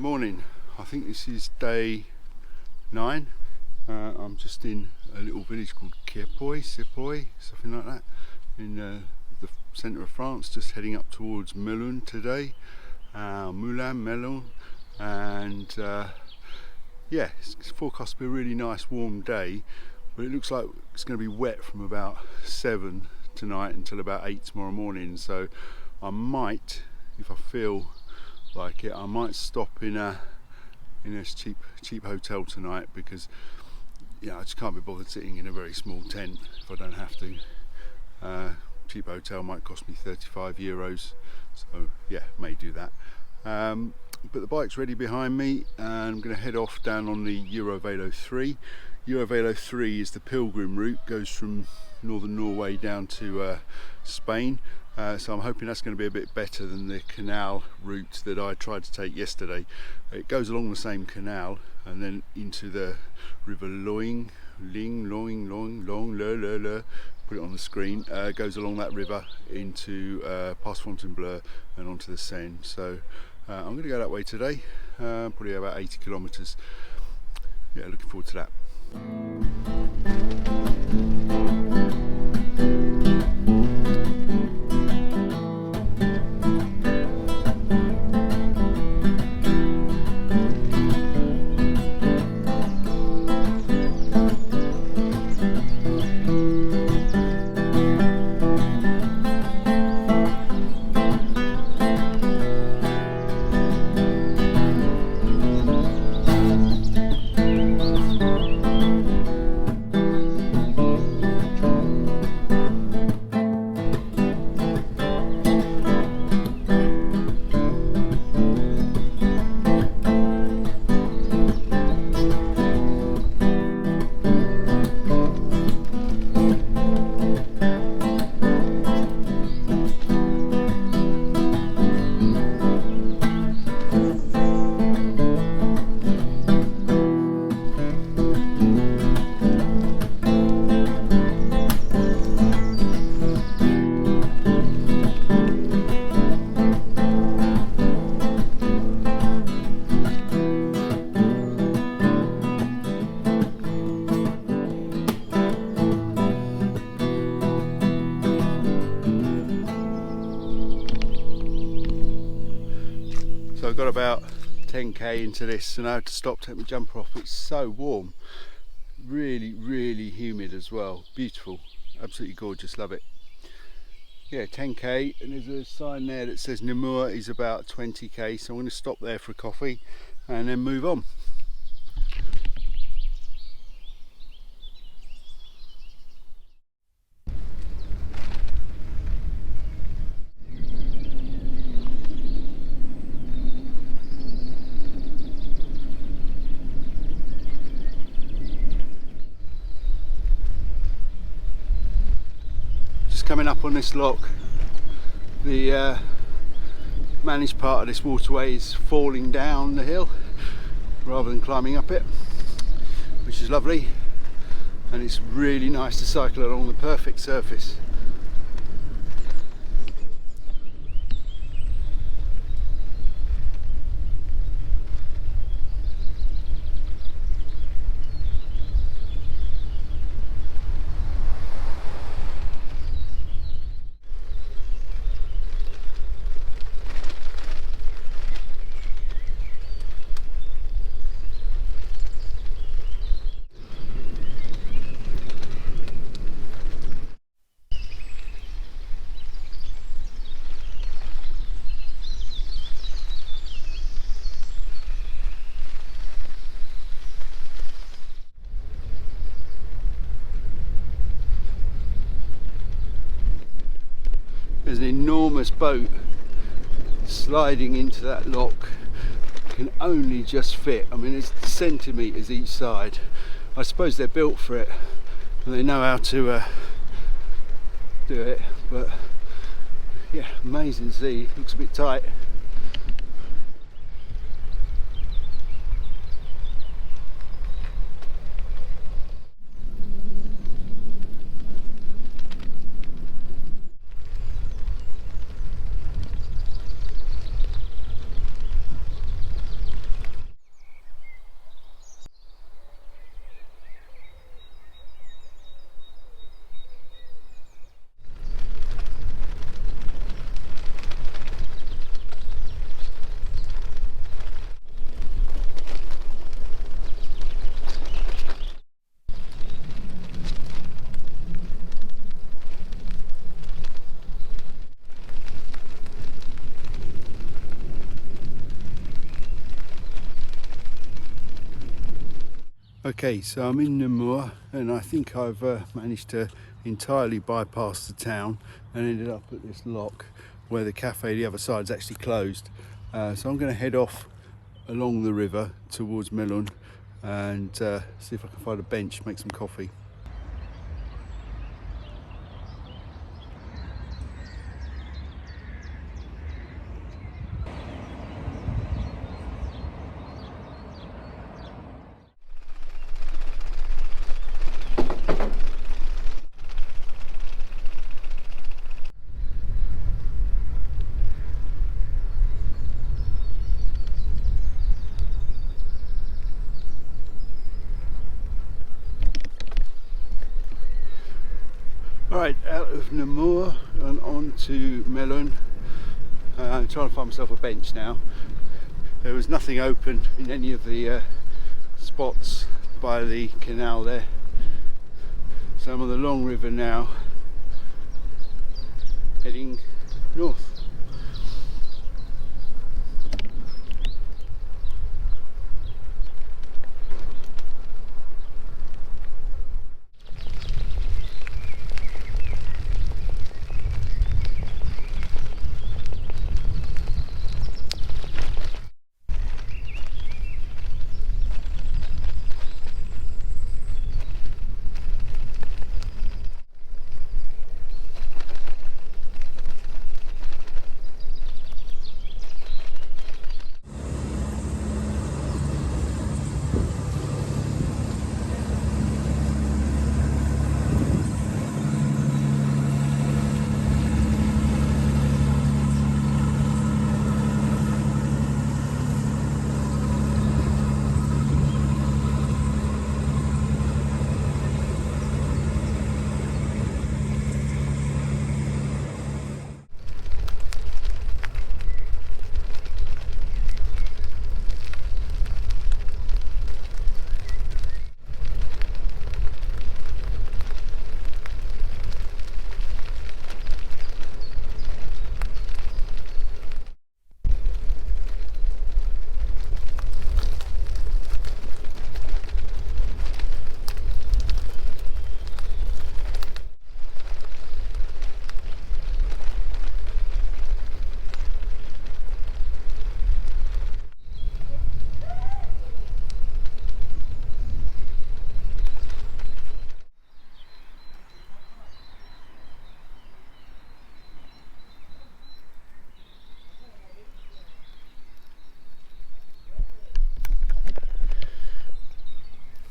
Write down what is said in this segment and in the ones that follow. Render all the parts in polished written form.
morning. I think this is day 9. I'm just in a little village called Sepoy, something like that, in the centre of France, just heading up towards Melun today. Melun, and yeah, it's forecast to be a really nice warm day, but it looks like it's going to be wet from about 7 tonight until about 8 tomorrow morning. So I might, if I feel like it, I might stop in a cheap hotel tonight, because I just can't be bothered sitting in a very small tent if I don't have to. Cheap hotel might cost me €35, so yeah, may do that. But the bike's ready behind me, and I'm going to head off down on the Eurovelo 3. Eurovelo 3 is the pilgrim route, goes from northern Norway down to Spain. So I'm hoping that's going to be a bit better than the canal route that I tried to take yesterday. It goes along the same canal and then into the River Loing, put it on the screen, goes along that river into past Fontainebleau and onto the Seine. So I'm going to go that way today, probably about 80 kilometres. Yeah, looking forward to that. So I've got about 10k into this, and I had to stop, take my jumper off. It's so warm, really humid as well. Beautiful, absolutely gorgeous, love it. Yeah, 10k, and there's a sign there that says Namur is about 20k, so I'm going to stop there for a coffee and then move on. Coming up on this lock, the managed part of this waterway is falling down the hill rather than climbing up it, which is lovely, and it's really nice to cycle along the perfect surface. There's an enormous boat sliding into that lock, can only just fit. I mean, it's centimetres each side. I suppose they're built for it and they know how to do it, but yeah, amazing to see. Looks a bit tight. Okay, so I'm in Namur and I think I've managed to entirely bypass the town and ended up at this lock where the cafe the other side is actually closed. So I'm going to head off along the river towards Melun and see if I can find a bench, make some coffee. Alright, out of Namur and on to Melun. I'm trying to find myself a bench now. There was nothing open in any of the spots by the canal there. So I'm on the long river now, heading north.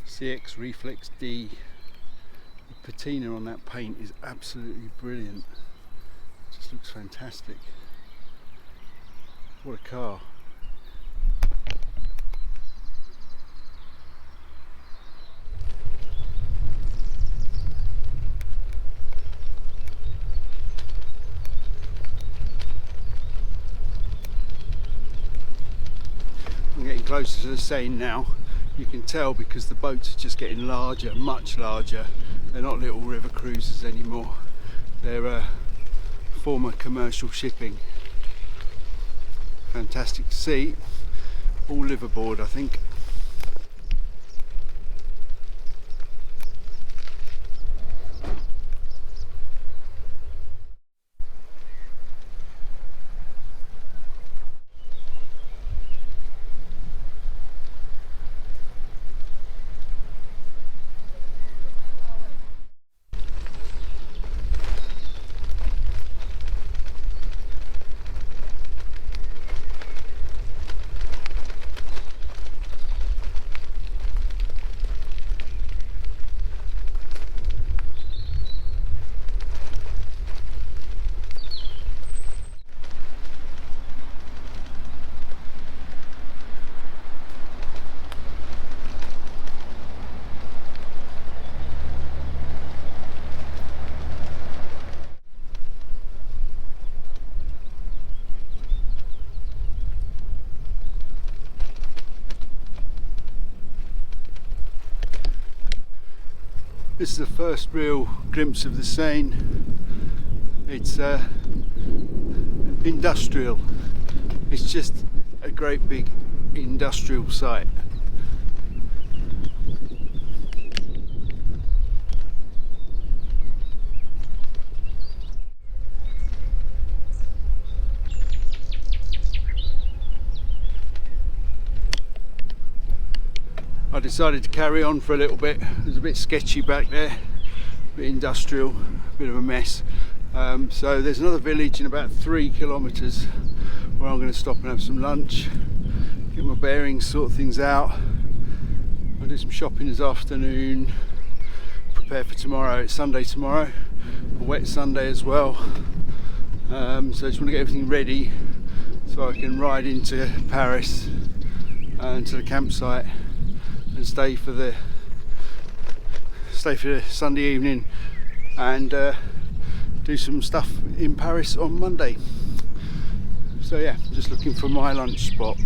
CX Reflex D. The patina on that paint is absolutely brilliant. It just looks fantastic. What a car. I'm getting closer to the Seine now. You can tell because the boats are just getting larger, much larger. They're not little river cruisers anymore. They're former commercial shipping. Fantastic to see. All liveaboard, I think. This is the first real glimpse of the Seine. It's industrial. It's just a great big industrial site. decided to carry on for a little bit. It was a bit sketchy back there, a bit industrial, a bit of a mess. So there's another village in about 3 kilometres where I'm going to stop and have some lunch, get my bearings, sort things out. I'll do some shopping this afternoon, prepare for tomorrow. It's Sunday tomorrow, a wet Sunday as well. So I just want to get everything ready so I can ride into Paris and to the campsite and stay for the Sunday evening and do some stuff in Paris on Monday. So yeah, just looking for my lunch spot.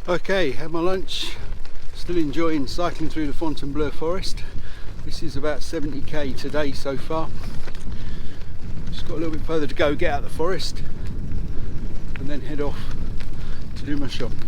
Okay, had my lunch, still enjoying cycling through the Fontainebleau forest. This is about 70k today so far. Just got a little bit further to go, get out of the forest and then head off to do my shopping.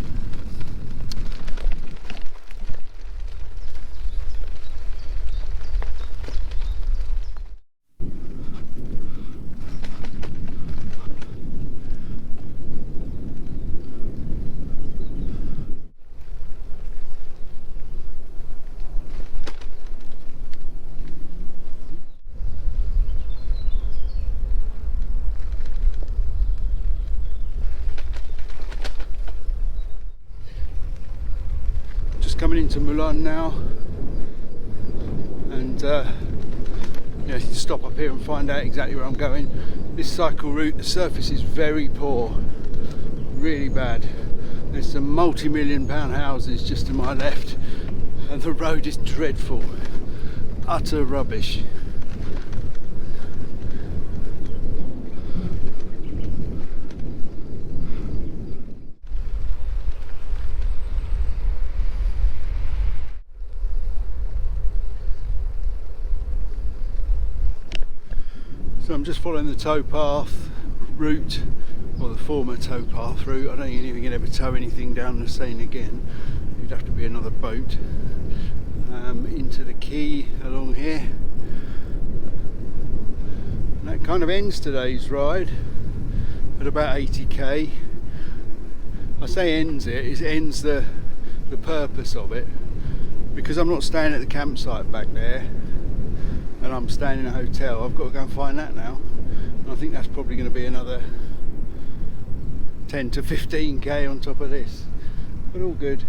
Coming into Melun now, and yeah, stop up here and find out exactly where I'm going. This cycle route, the surface is very poor, really bad. There's some multi-million-pound houses just to my left, and the road is dreadful, utter rubbish. So I'm just following the towpath route, or the former towpath route. I don't think you can ever tow anything down the Seine again. You'd have to be another boat. Into the quay along here. And that kind of ends today's ride at about 80k. I say ends it ends the purpose of it, because I'm not staying at the campsite back there. And I'm staying in a hotel. I've got to go and find that now, and I think that's probably going to be another 10 to 15k on top of this, but all good.